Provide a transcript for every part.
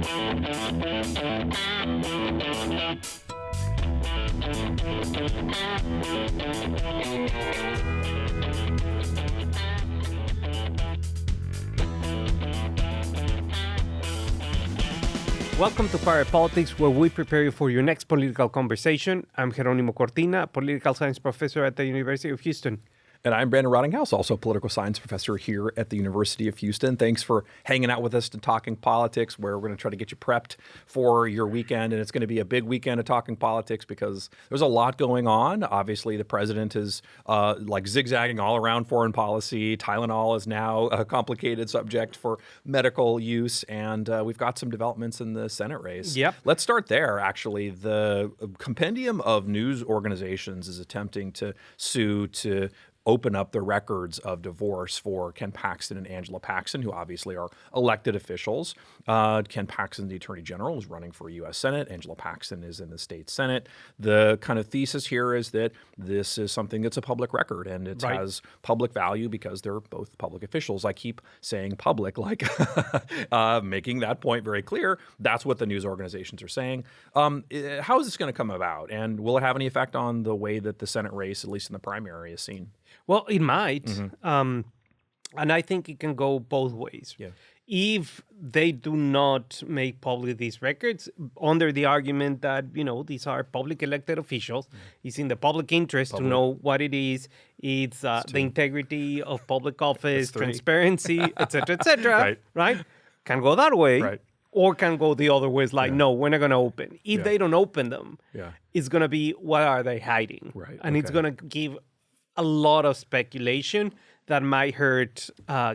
Welcome to Pirate Politics, where we prepare you for your next political conversation. I'm Jeronimo Cortina, political science professor at the University of Houston. And I'm Brandon Rottinghaus, also a political science professor here at the University of Houston. Thanks for hanging out with us and talking politics, where we're going to try to get you prepped for your weekend. And it's going to be a big weekend of talking politics because there's a lot going on. Obviously, the president is zigzagging all around foreign policy. Tylenol is now a complicated subject for medical use. And we've got some developments in the Senate race. Yep. Let's start there, actually. The compendium of news organizations is attempting to sue to open up the records of divorce for Ken Paxton and Angela Paxton, who obviously are elected officials. Ken Paxton, the Attorney General, is running for U.S. Senate. Angela Paxton is in the state Senate. The kind of thesis here is that this is something that's a public record, and it has public value because they're both public officials. I keep saying public, like making that point very clear. That's what the news organizations are saying. How is this going to come about, and will it have any effect on the way that the Senate race, at least in the primary, is seen? Well, it might. And I think it can go both ways. Yeah. If they do not make public these records under the argument that, these are public elected officials, it's in the public interest to know what it is. It's the integrity of public office, transparency, et cetera, right? Can go that way. Right. Or can go the other way. It's like, no, we're not going to open. If they don't open them, it's going to be, what are they hiding? Right. And it's going to give a lot of speculation that might hurt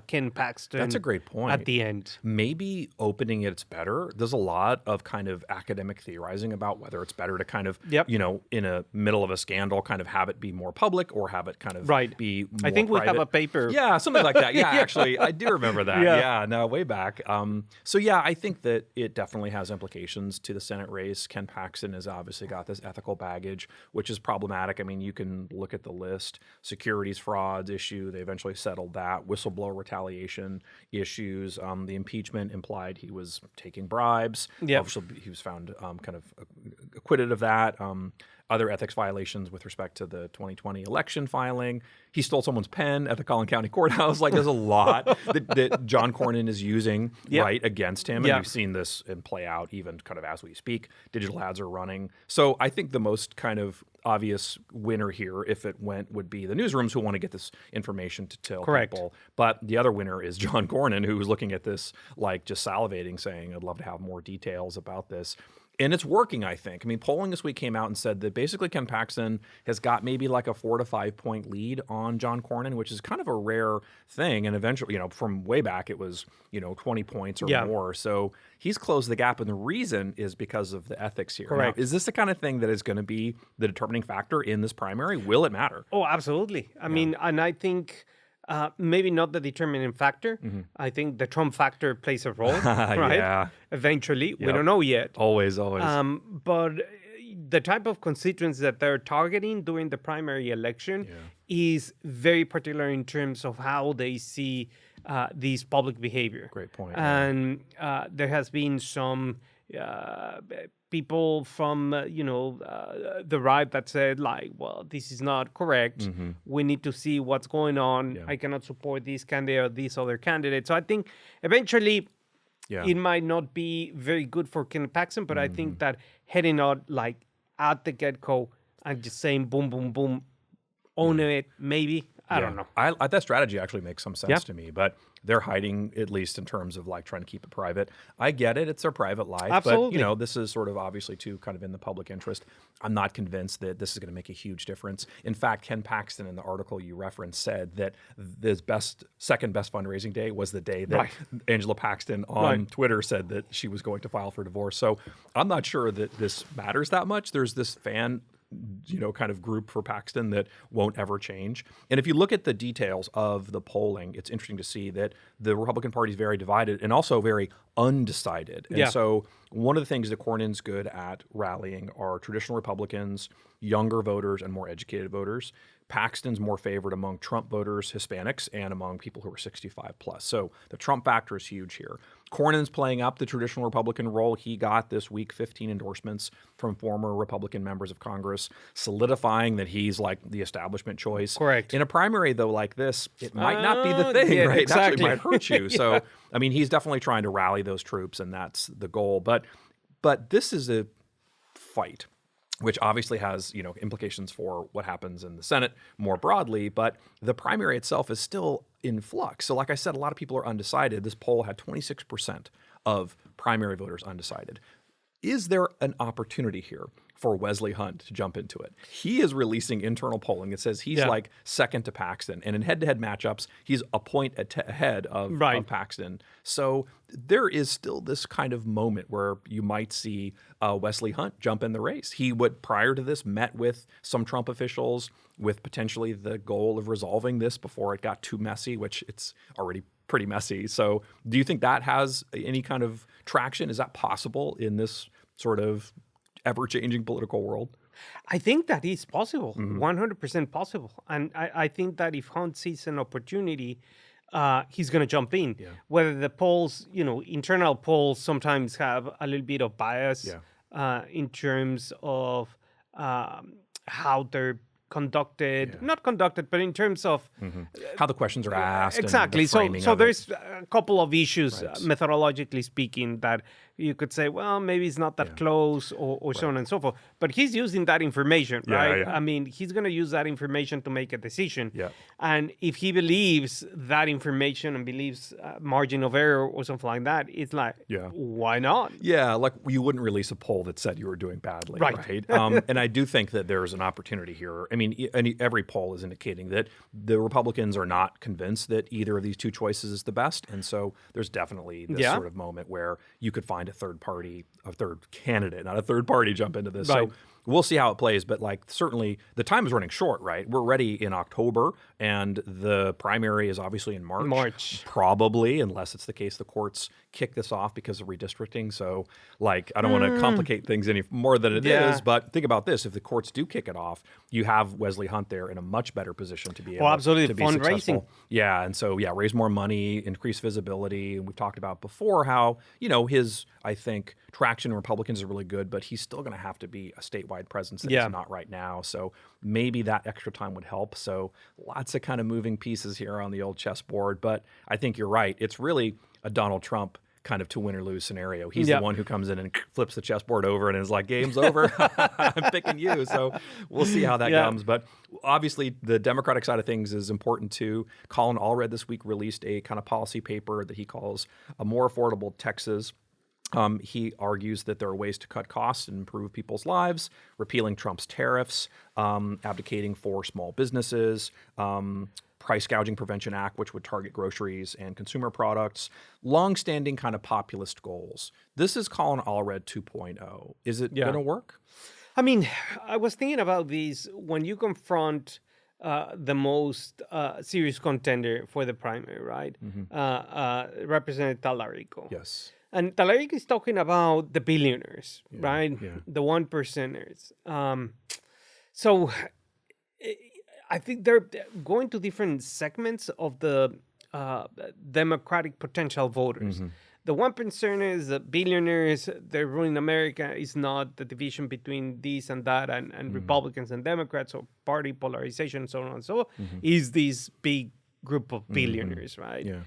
Ken Paxton. That's a great point. At the end. Maybe opening it's better. There's a lot of kind of academic theorizing about whether it's better to kind of, in a middle of a scandal, kind of have it be more public or have it kind of be more I think we private. have a paper. Yeah, something like that. Yeah, actually, I do remember that. No, way back. I think that it definitely has implications to the Senate race. Ken Paxton has obviously got this ethical baggage, which is problematic. I mean, you can look at the list. Securities frauds issue, they eventually settled that. Whistleblower retaliation issues. The impeachment implied he was taking bribes. Obviously, he was found kind of acquitted of that. Other ethics violations with respect to the 2020 election filing. He stole someone's pen at the Collin County Courthouse. Like, there's a lot that John Cornyn is using against him. And we've seen this play out even kind of as we speak. Digital ads are running. So I think the most kind of obvious winner here, if it went, would be the newsrooms who want to get this information to tell people. But the other winner is John Cornyn, who's looking at this like just salivating, saying, I'd love to have more details about this. And it's working, I think. I mean, polling this week came out and said that basically Ken Paxton has got maybe like a 4 to 5 point lead on John Cornyn, which is kind of a rare thing. And eventually, from way back, it was, 20 points or more. So he's closed the gap. And the reason is because of the ethics here. Now, is this the kind of thing that is going to be the determining factor in this primary? Will it matter? Oh, absolutely. I mean, and I think maybe not the determining factor. I think the Trump factor plays a role, right? Eventually. We don't know yet. Always. But the type of constituents that they're targeting during the primary election is very particular in terms of how they see this public behavior. Great point. And there has been some people from, the right that said, like, well, this is not correct. We need to see what's going on. I cannot support this candidate or this other candidate. So I think eventually it might not be very good for Ken Paxton, but I think that heading out like at the get-go and just saying boom, boom, boom, own it, maybe. I don't know. That strategy actually makes some sense to me, but they're hiding, at least in terms of like trying to keep it private. I get it. It's their private life. Absolutely. But, this is sort of obviously too kind of in the public interest. I'm not convinced that this is going to make a huge difference. In fact, Ken Paxton in the article you referenced said that his second best fundraising day was the day that Angela Paxton on Twitter said that she was going to file for divorce. So I'm not sure that this matters that much. There's this fan kind of group for Paxton that won't ever change. And if you look at the details of the polling, it's interesting to see that the Republican Party is very divided and also very undecided. And so one of the things that Cornyn's good at rallying are traditional Republicans, younger voters, and more educated voters. Paxton's more favored among Trump voters, Hispanics, and among people who are 65 plus. So the Trump factor is huge here. Cornyn's playing up the traditional Republican role. He got this week 15 endorsements from former Republican members of Congress, solidifying that he's like the establishment choice. Correct. In a primary, though, like this, it might not be the thing, yeah, right? Exactly. It actually might hurt you. So, I mean, he's definitely trying to rally those troops, and that's the goal. But this is a fight, which obviously has, implications for what happens in the Senate more broadly, but the primary itself is still in flux. So like I said, a lot of people are undecided. This poll had 26% of primary voters undecided. Is there an opportunity here for Wesley Hunt to jump into it? He is releasing internal polling that says he's like second to Paxton. And in head-to-head matchups, he's a point ahead of Paxton. So there is still this kind of moment where you might see Wesley Hunt jump in the race. He would, prior to this, met with some Trump officials with potentially the goal of resolving this before it got too messy, which it's already pretty messy. So do you think that has any kind of traction? Is that possible in this sort of ever-changing political world? I think that is possible, 100% possible. And I think that if Hunt sees an opportunity, he's going to jump in. Yeah. Whether the polls, internal polls sometimes have a little bit of bias in terms of how they're conducted, not conducted, but in terms of how the questions are asked. Exactly. And so there's a couple of issues, methodologically speaking, that you could say, well, maybe it's not that close or so on and so forth. But he's using that information, right? Yeah. I mean, he's going to use that information to make a decision. Yeah. And if he believes that information and believes margin of error or something like that, it's like, why not? Yeah, like you wouldn't release a poll that said you were doing badly, right? And I do think that there's an opportunity here. I mean, every poll is indicating that the Republicans are not convinced that either of these two choices is the best. And so there's definitely this sort of moment where you could find a third candidate, not a third party, jump into this. Right. So we'll see how it plays. But certainly the time is running short, right? We're ready in October, and the primary is obviously in March. Probably, unless it's the case the courts kick this off because of redistricting. So I don't want to complicate things any more than it is. But think about this. If the courts do kick it off, you have Wesley Hunt there in a much better position to be able to be successful. Yeah. And so, raise more money, increase visibility. And we've talked about before how, his, I think, traction in Republicans is really good, but he's still going to have to be a statewide presence that he's not right now. So maybe that extra time would help. So lots of kind of moving pieces here on the old chessboard. But I think you're right. It's really a Donald Trump kind of to win or lose scenario. He's the one who comes in and flips the chessboard over and is like, game's over. I'm picking you. So we'll see how that comes. But obviously the Democratic side of things is important too. Colin Allred this week released a kind of policy paper that he calls A More Affordable Texas. He argues that there are ways to cut costs and improve people's lives, repealing Trump's tariffs, abdicating for small businesses, Price Gouging Prevention Act, which would target groceries and consumer products, long-standing kind of populist goals. This is Colin Allred 2.0. Is it going to work? I mean, I was thinking about these when you confront the most serious contender for the primary, right? Representative Talarico. Yes. And Talarico is talking about the billionaires, right? Yeah. The 1%ers. So I think they're going to different segments of the Democratic potential voters. The 1%ers, the billionaires, they're ruling America is not the division between this and that and Republicans and Democrats or party polarization and so on and so is this big group of billionaires, right? Yeah.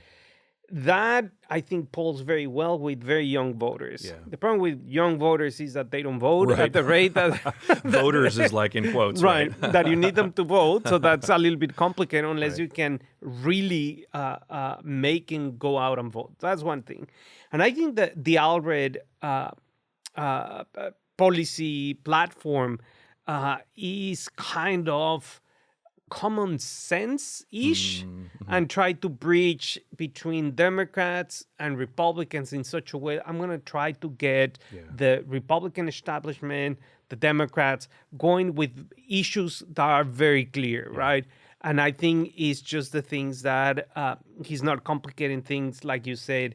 That, I think, polls very well with very young voters. Yeah. The problem with young voters is that they don't vote at the rate that... Voters is like in quotes, right? That you need them to vote. So that's a little bit complicated unless you can really make them go out and vote. That's one thing. And I think that the Allred policy platform is kind of common sense-ish and try to bridge between Democrats and Republicans in such a way. I'm going to try to get the Republican establishment, the Democrats, going with issues that are very clear, right? And I think it's just the things that he's not complicating things, like you said,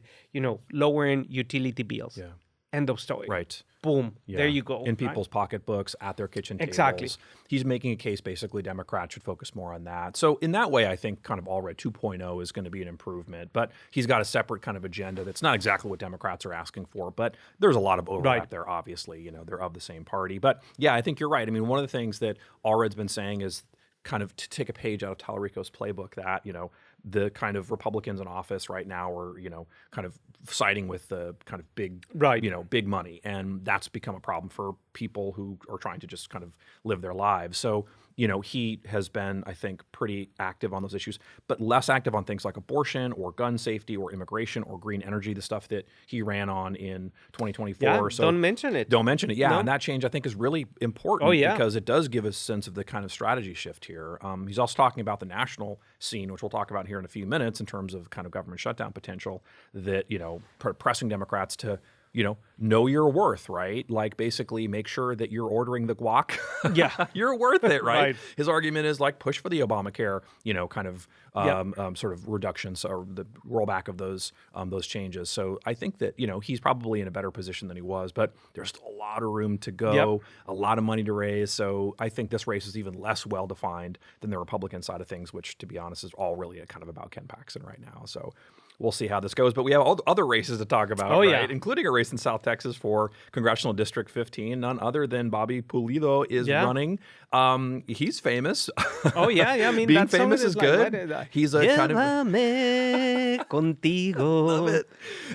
lowering utility bills. Yeah. End of story. Right. Boom. Yeah. There you go. In people's pocketbooks, at their kitchen tables. Exactly. He's making a case basically Democrats should focus more on that. So in that way, I think kind of Allred 2.0 is going to be an improvement. But he's got a separate kind of agenda that's not exactly what Democrats are asking for. But there's a lot of overlap there, obviously. You know, they're of the same party. But yeah, I think you're right. I mean, one of the things that Allred's been saying is kind of to take a page out of Tallarico's playbook that, you know, the kind of Republicans in office right now are, you know, kind of siding with the kind of big, you know, big money. And that's become a problem for people who are trying to just kind of live their lives. So, you know, he has been, I think, pretty active on those issues, but less active on things like abortion or gun safety or immigration or green energy, the stuff that he ran on in 2024. Yeah, so don't mention it. Don't mention it. Yeah, No. and that change, I think, is really important because it does give a sense of the kind of strategy shift here. He's also talking about the national scene, which we'll talk about here in a few minutes in terms of kind of government shutdown potential that, you know, pressing Democrats to, you know your worth, right? Like basically make sure that you're ordering the guac. Yeah. You're worth it, right? Right. His argument is like push for the Obamacare, you know, kind of sort of reductions or the rollback of those changes. So I think that, you know, he's probably in a better position than he was, but there's still a lot of room to go, a lot of money to raise. So I think this race is even less well-defined than the Republican side of things, which to be honest is all really kind of about Ken Paxton right now. So we'll see how this goes. But we have all other races to talk about, right? Including a race in South Texas for Congressional District 15. None other than Bobby Pulido is running. He's famous. Oh, yeah. I mean, being famous is good. Like, he's a kind of... contigo. Love it.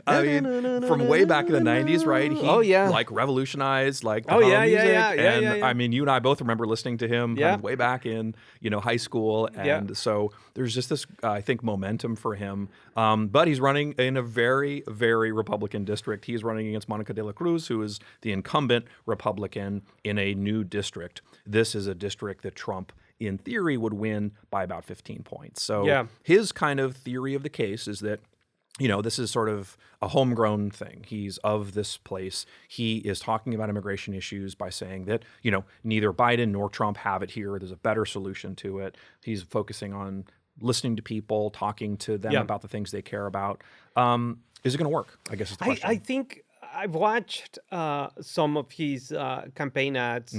I mean, from way back in the 90s, right? He like revolutionized like the music. And I mean, you and I both remember listening to him kind of way back in, you know, high school. And so there's just this, I think, momentum for him. But he's running in a very, very Republican district. He's running against Monica de la Cruz, who is the incumbent Republican in a new district. This is a district that Trump, in theory, would win by about 15 points. So his kind of theory of the case is that, you know, this is sort of a homegrown thing. He's of this place. He is talking about immigration issues by saying that, you know, neither Biden nor Trump have it here. There's a better solution to it. He's focusing on listening to people, talking to them about the things they care about. Is it going to work? I guess is the question. I think I've watched some of his campaign ads,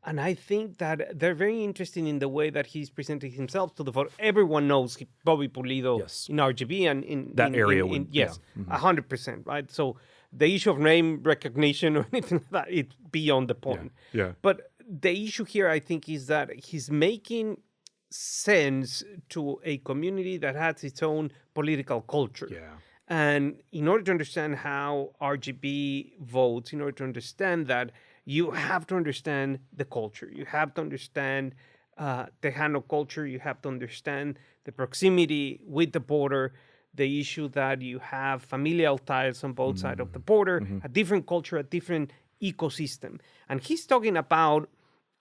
and I think that they're very interesting in the way that he's presenting himself to the vote. Everyone knows Bobby Pulido in RGB and in that area. 100%, right? So the issue of name recognition or anything like that, it's beyond the point. Yeah. But the issue here, I think, is that he's making sense to a community that has its own political culture. Yeah. And in order to understand how RGB votes, in order to understand that, you have to understand the culture. You have to understand Tejano culture. You have to understand the proximity with the border, the issue that you have familial ties on both sides of the border, a different culture, a different ecosystem. And he's talking about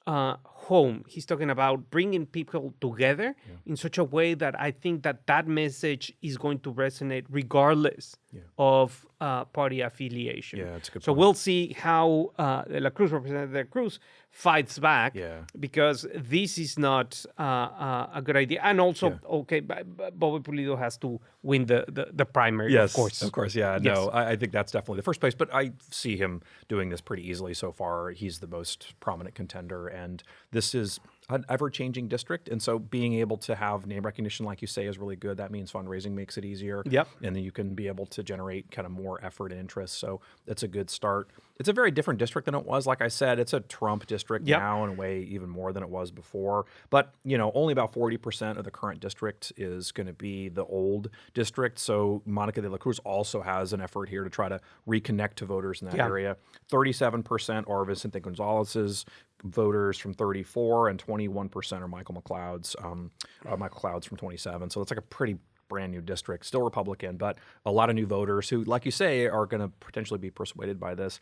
home. He's talking about bringing people together in such a way that I think that that message is going to resonate regardless of party affiliation. Yeah, that's a good So point. we'll see how de la Cruz, Representative de la Cruz, fights back because this is not a good idea. And also, Bobby Pulido has to win the primary, of course. Of course, yeah. No, I think that's definitely the first place, but I see him doing this pretty easily so far. He's the most prominent contender, and this is an ever-changing district, and so being able to have name recognition, like you say, is really good. That means fundraising makes it easier, and then you can be able to generate kind of more effort and interest, so that's a good start. It's a very different district than it was. Like I said, it's a Trump district now in a way even more than it was before, but, you know, only about 40% of the current district is going to be the old district, so Monica de la Cruz also has an effort here to try to reconnect to voters in that area. 37% are Vicente Gonzalez's voters from 34, and 21% are Michael McLeod's from 27. So it's like a pretty brand new district, still Republican, but a lot of new voters who, like you say, are going to potentially be persuaded by this.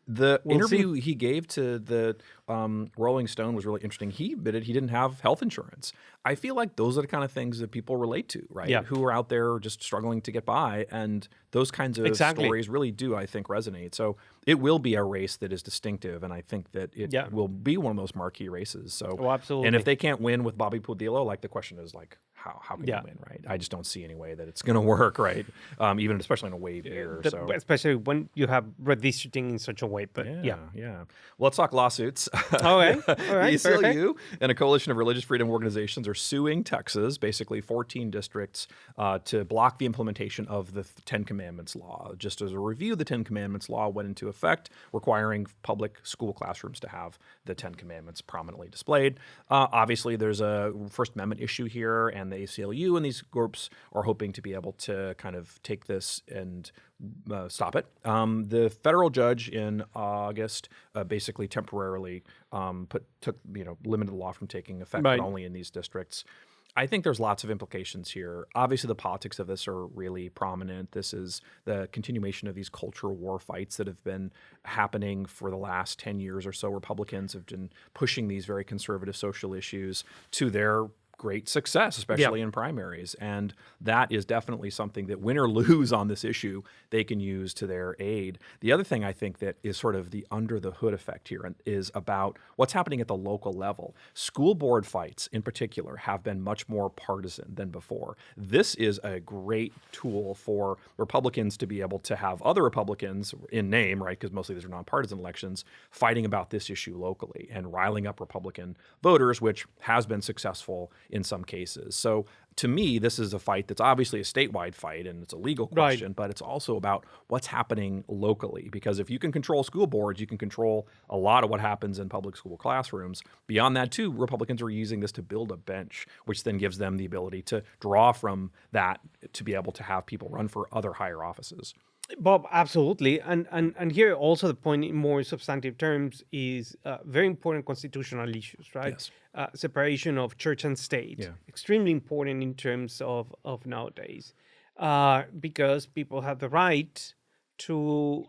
The interview he gave to the Rolling Stone was really interesting. He admitted he didn't have health insurance. I feel like those are the kind of things that people relate to, right? Yeah. Who are out there just struggling to get by, and those kinds of stories really do, I think, resonate. So it will be a race that is distinctive, and I think that it will be one of those marquee races. So, absolutely. And if they can't win with Bobby Pulido, like the question is like, how can you win, right? I just don't see any way that it's going to work, right? Even especially in a wave year. Especially when you have redistricting in such a way. But yeah. Well, let's talk lawsuits. All right. The ACLU and a coalition of religious freedom organizations are suing Texas, basically 14 districts, to block the implementation of the Ten Commandments law. Just as a review, the Ten Commandments law went into effect, requiring public school classrooms to have the Ten Commandments prominently displayed. Obviously, there's a First Amendment issue here, and the ACLU and these groups are hoping to be able to kind of take this and stop it. The federal judge in August basically temporarily limited the law from taking effect, but only in these districts. I think there's lots of implications here. Obviously, the politics of this are really prominent. This is the continuation of these culture war fights that have been happening for the last 10 years or so. Republicans have been pushing these very conservative social issues to their great success, especially in primaries. And that is definitely something that win or lose on this issue, they can use to their aid. The other thing I think that is sort of the under the hood effect here is about what's happening at the local level. School board fights in particular have been much more partisan than before. This is a great tool for Republicans to be able to have other Republicans in name, right, because mostly these are nonpartisan elections, fighting about this issue locally and riling up Republican voters, which has been successful in some cases. So to me, this is a fight that's obviously a statewide fight and it's a legal question, but it's also about what's happening locally. Because if you can control school boards, you can control a lot of what happens in public school classrooms. Beyond that, too, Republicans are using this to build a bench, which then gives them the ability to draw from that to be able to have people run for other higher offices. Bob, absolutely. And here also the point in more substantive terms is very important constitutional issues, right? Yes. Separation of church and state, extremely important in terms of nowadays, because people have the right to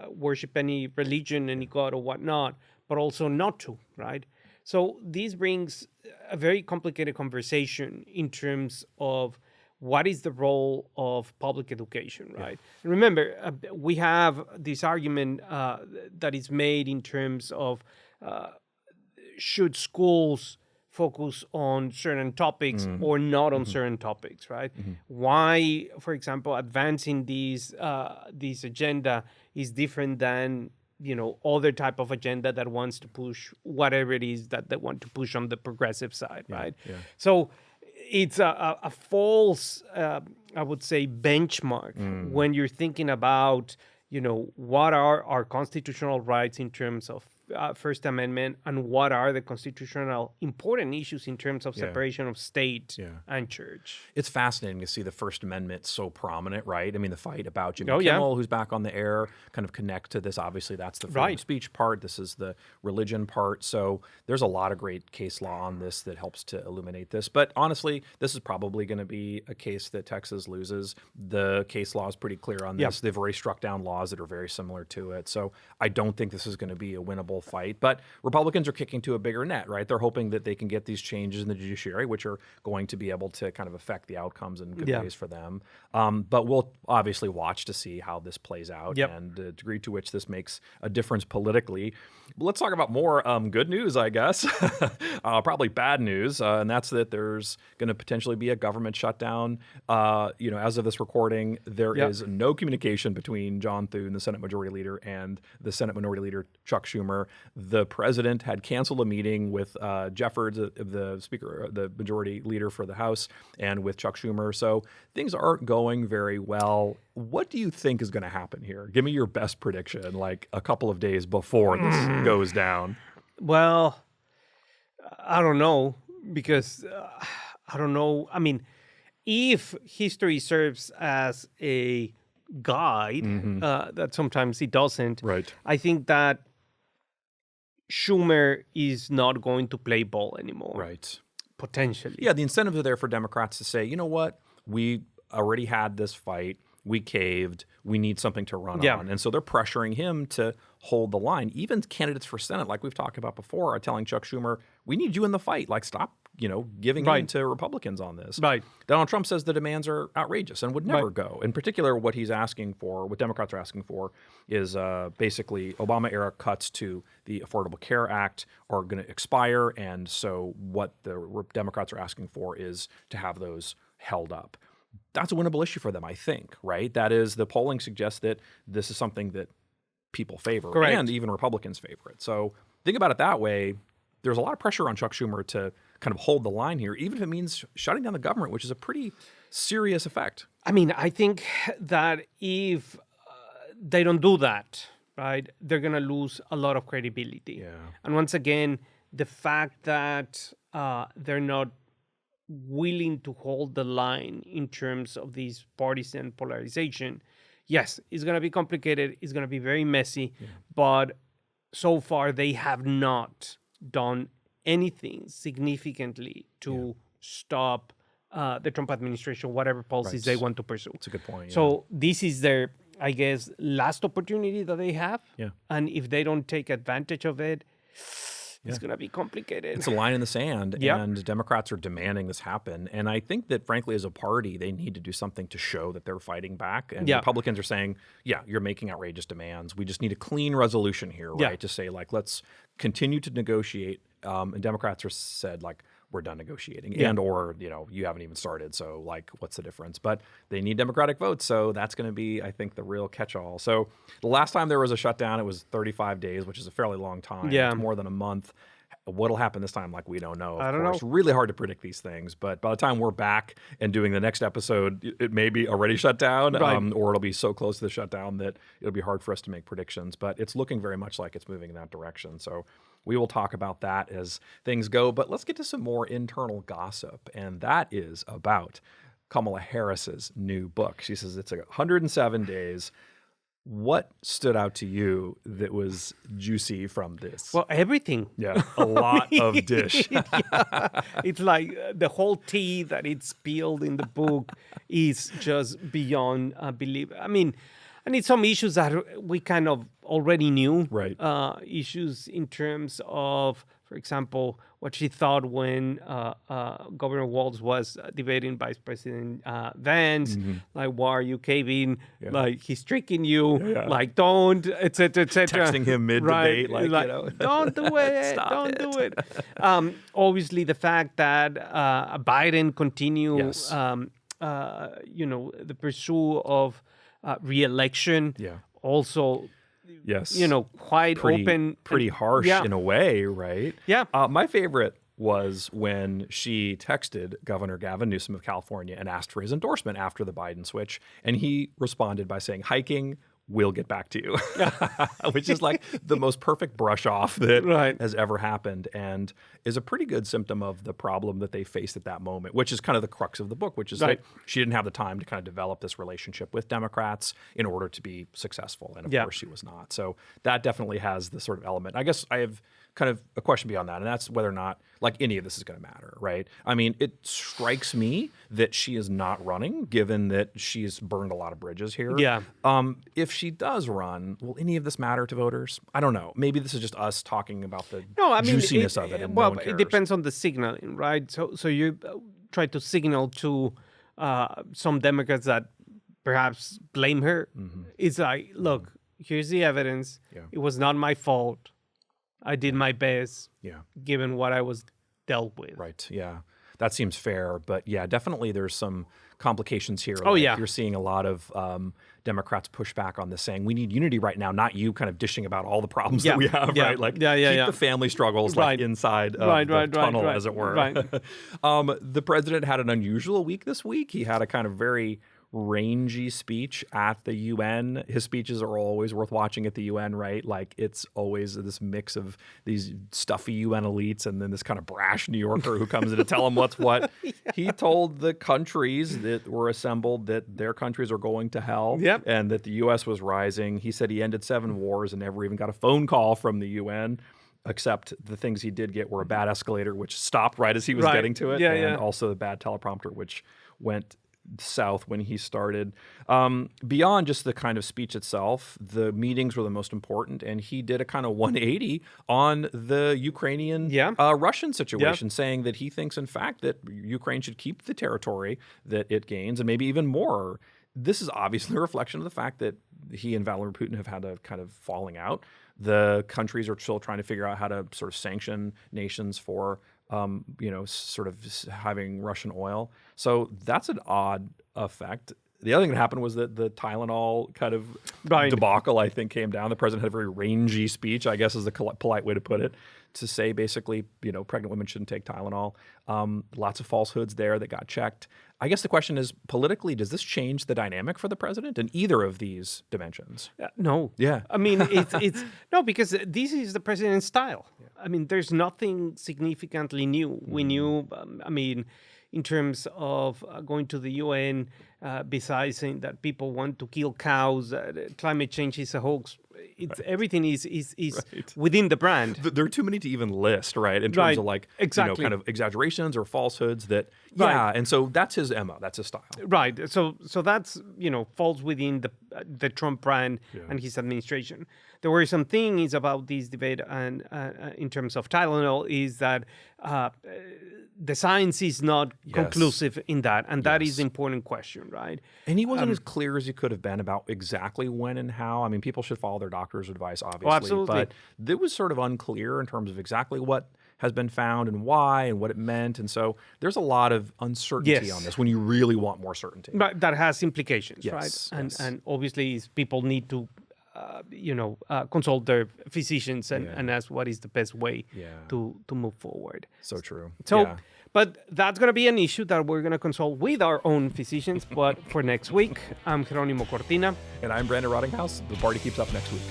worship any religion, any god or whatnot, but also not to, right? So this brings a very complicated conversation in terms of what is the role of public education, right? Yeah. Remember, we have this argument that is made in terms of should schools focus on certain topics or not on certain topics, right? Why, for example, advancing this agenda is different than other type of agenda that wants to push whatever it is that they want to push on the progressive side, right? Yeah. So it's a false, I would say, benchmark when you're thinking about, what are our constitutional rights in terms of First Amendment and what are the constitutional important issues in terms of separation of state and church. It's fascinating to see the First Amendment so prominent, right? I mean, the fight about Jimmy Kimmel, who's back on the air, kind of connect to this. Obviously, that's the freedom of speech part. This is the religion part. So there's a lot of great case law on this that helps to illuminate this. But honestly, this is probably going to be a case that Texas loses. The case law is pretty clear on this. They've already struck down laws that are very similar to it. So I don't think this is going to be a winnable fight. But Republicans are kicking to a bigger net, right? They're hoping that they can get these changes in the judiciary, which are going to be able to kind of affect the outcomes in good ways for them. But we'll obviously watch to see how this plays out and the degree to which this makes a difference politically. But let's talk about more good news, I guess. Probably bad news, and that's that there's going to potentially be a government shutdown. As of this recording, there is no communication between John Thune, the Senate Majority Leader, and the Senate Minority Leader, Chuck Schumer. The president had canceled a meeting with Jeffords, the Speaker, the Majority Leader for the House, and with Chuck Schumer. So things aren't going very well. What do you think is going to happen here? Give me your best prediction, like a couple of days before this goes down. Well, I don't know, because I don't know. I mean, if history serves as a guide, that sometimes it doesn't. Right. I think that Schumer is not going to play ball anymore. Right. Potentially. Yeah, the incentives are there for Democrats to say, you know what, we already had this fight. We caved. We need something to run on. And so they're pressuring him to hold the line. Even candidates for Senate, like we've talked about before, are telling Chuck Schumer, we need you in the fight. Like, stop giving in to Republicans on this. Right. Donald Trump says the demands are outrageous and would never go. In particular, what he's asking for, what Democrats are asking for, is basically Obama-era cuts to the Affordable Care Act are going to expire, and so what the Democrats are asking for is to have those held up. That's a winnable issue for them, I think, right? That is, the polling suggests that this is something that people favor, and even Republicans favor it. So think about it that way. There's a lot of pressure on Chuck Schumer to kind of hold the line here, even if it means shutting down the government, which is a pretty serious effect. I mean, I think that if they don't do that, right, they're going to lose a lot of credibility. Yeah. And once again, the fact that they're not willing to hold the line in terms of these partisan polarization, yes, it's going to be complicated. It's going to be very messy. Yeah. But so far, they have not done anything significantly to stop the Trump administration, whatever policies they want to pursue. That's a good point. Yeah. So this is their, I guess, last opportunity that they have. Yeah. And if they don't take advantage of it, it's going to be complicated. It's a line in the sand, and Democrats are demanding this happen. And I think that, frankly, as a party, they need to do something to show that they're fighting back. And Republicans are saying, you're making outrageous demands. We just need a clean resolution here, right? To say, like, let's continue to negotiate. And Democrats are said, like, we're done negotiating, and or, you haven't even started. So, like, what's the difference? But they need Democratic votes. So that's going to be, I think, the real catch-all. So the last time there was a shutdown, it was 35 days, which is a fairly long time. Yeah. It's more than a month. What'll happen this time? Like, we don't know. I don't know. It's really hard to predict these things. But by the time we're back and doing the next episode, it may be already shut down, or it'll be so close to the shutdown that it'll be hard for us to make predictions. But it's looking very much like it's moving in that direction. So we will talk about that as things go. But let's get to some more internal gossip. And that is about Kamala Harris's new book. She says it's 107 days. What stood out to you that was juicy from this? Well, everything. Yeah, a lot of dish. It's like the whole tea that it's spilled in the book is just beyond belief. I mean, and it's some issues that we kind of already knew. Right. Issues in terms of, for example, what she thought when Governor Walz was debating Vice President Vance, like, why are you caving? Yeah. Like, he's tricking you. Yeah. Like, don't, et cetera, et cetera. Texting him mid-debate, like, don't do it. Don't do it. Obviously, the fact that Biden continues, the pursuit of re-election, also, quite open. Pretty harsh in a way, right? Yeah. My favorite was when she texted Governor Gavin Newsom of California and asked for his endorsement after the Biden switch. And he responded by saying, hiking, we'll get back to you, which is like the most perfect brush off that has ever happened, and is a pretty good symptom of the problem that they faced at that moment, which is kind of the crux of the book, which is that she didn't have the time to kind of develop this relationship with Democrats in order to be successful. And of course she was not. So that definitely has the sort of element. I guess I have kind of a question beyond that, and that's whether or not, like, any of this is going to matter, right? I mean, it strikes me that she is not running, given that she's burned a lot of bridges here. Yeah. If she does run, will any of this matter to voters? I don't know. Maybe this is just us talking about the juiciness of it. And well, no one cares. It depends on the signaling, right? So you try to signal to some Democrats that perhaps blame her. It's like, look, here's the evidence. Yeah. It was not my fault. I did my best, given what I was dealt with. Right, yeah. That seems fair. But yeah, definitely there's some complications here. You're seeing a lot of Democrats push back on this, saying we need unity right now, not you kind of dishing about all the problems that we have, right? Like, keep the family struggles like inside of the tunnel, as it were. Right. The president had an unusual week this week. He had a kind of very rangy speech at the UN. His speeches are always worth watching at the UN, right? Like, it's always this mix of these stuffy UN elites and then this kind of brash New Yorker who comes in to tell them what's what. He told the countries that were assembled that their countries are going to hell and that the US was rising. He said he ended 7 wars and never even got a phone call from the UN. Except the things he did get were a bad escalator, which stopped right as he was getting to it, and also the bad teleprompter, which went south when he started. Beyond just the kind of speech itself, the meetings were the most important, and he did a kind of 180 on the Ukrainian-Russian situation, saying that he thinks, in fact, that Ukraine should keep the territory that it gains and maybe even more. This is obviously a reflection of the fact that he and Vladimir Putin have had a kind of falling out. The countries are still trying to figure out how to sort of sanction nations for sort of having Russian oil. So that's an odd effect. The other thing that happened was that the Tylenol kind of debacle, I think, came down. The president had a very rangy speech, I guess is the polite way to put it, to say basically, pregnant women shouldn't take Tylenol. Lots of falsehoods there that got checked. I guess the question is, politically, does this change the dynamic for the president in either of these dimensions? No. Yeah. I mean, it's no, because this is the president's style. Yeah. I mean, there's nothing significantly new. We knew, in terms of going to the UN, besides saying that people want to kill cows, climate change is a hoax. Everything is within the brand. There are too many to even list, right? In terms of kind of exaggerations or falsehoods that, and so that's his MO, that's his style. Right. So that's, falls within the Trump brand and his administration. There were some things about this debate and in terms of Tylenol is that the science is not conclusive in that, and that is the important question, right? And he wasn't as clear as he could have been about exactly when and how. I mean, people should follow their doctor's advice, obviously. Absolutely. But it was sort of unclear in terms of exactly what has been found and why and what it meant. And so there's a lot of uncertainty on this when you really want more certainty. But that has implications, right? And obviously people need to consult their physicians and ask what is the best way to move forward. So true. But that's going to be an issue that we're going to consult with our own physicians. But for next week, I'm Jeronimo Cortina. And I'm Brandon Rottinghaus. The party keeps up next week.